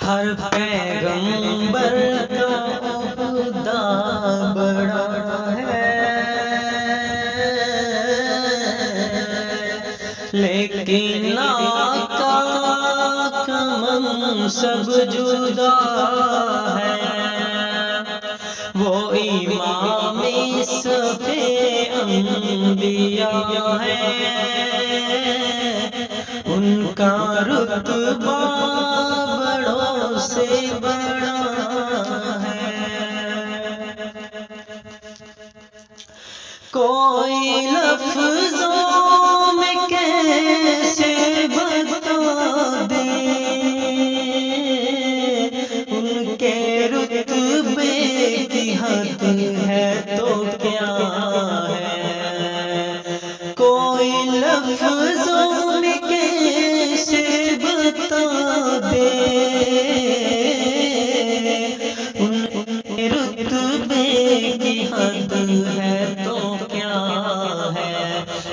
हर पैगंबर का ओहदा बड़ा है, लेकिन आका का मनसब जुदा है। वो इमाम सफे अंबिया है, उनका रुतबा बड़ों से बड़ा है। कोई लफ्ज़ों में कैसे बता दे उनके रुतबे की हद है तो क्या है। कोई लफ्ज़ों में कैसे बता दे उनके रुतबे की हद है तो क्या है।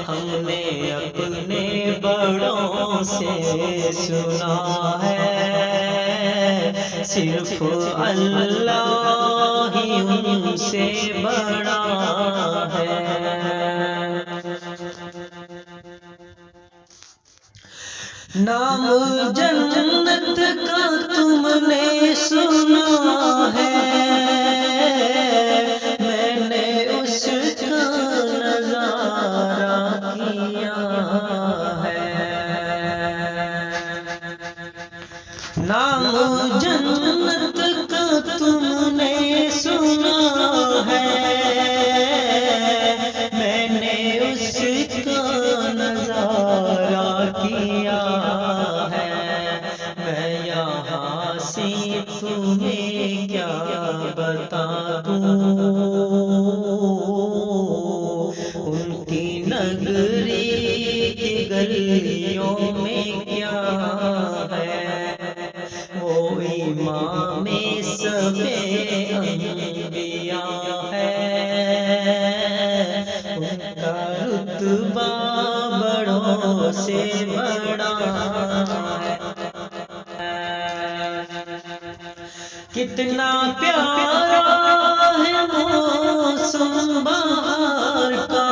हमने अपने बड़ों से सुना है, सिर्फ अल्लाह ही उनसे बड़ा है। नाम जन्नत का तुमने सुना है, मैंने उसका नज़ारा किया है। नाम जन्नत का तुमने सुना है, मैंने उसका नज़ारा किया है। मैं यहाँ से तुम्हें क्या बता दूँ, उनकी नगरी की गलियों में क्या है। वो इमाम सबे अंबिया है, उनका रुतबा बड़ों से बड़ा है। कितना प्यारा है मौसम बहार का,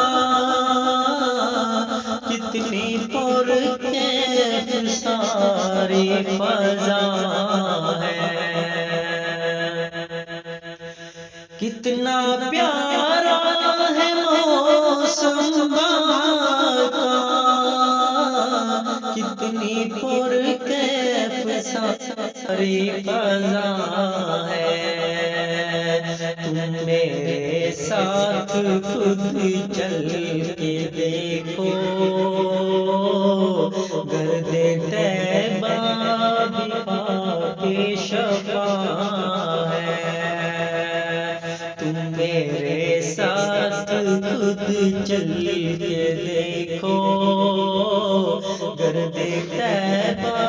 कितनी पुरकैफ सारी फज़ा है। कितना प्यारा है मौसम बहार का, कितनी पुरकैफ सारी फज़ा है। तुम मेरे साथ खुद चल के देखो, गर्दे तैबा भी पाके शफा है। तुम मेरे साथ खुद चल के देखो, गर्दे तैबा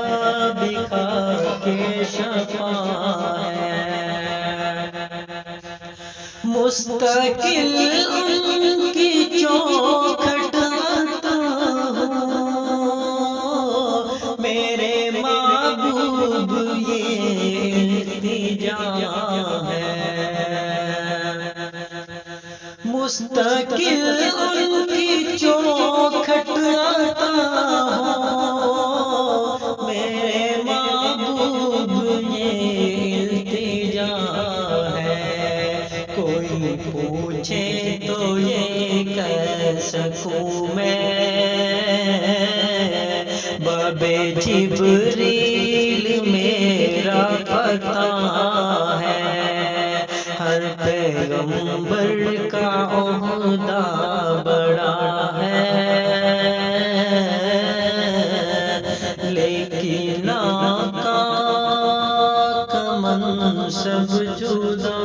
भी पाके शफा है। मुस्तकिल उनकी चौखट आता हूँ, मेरे महबूब ये इल्तिजा है। मुस्तकिल उनकी चौखट आता हूँ, मेरे महबूब ये इल्तिजा है। कोई पूछे तो ये कह सकूं मैं, बाबे जिब्रील मेरा पता है। हर पैगंबर का ओहदा बड़ा है, लेकिन आका का मनसब जुदा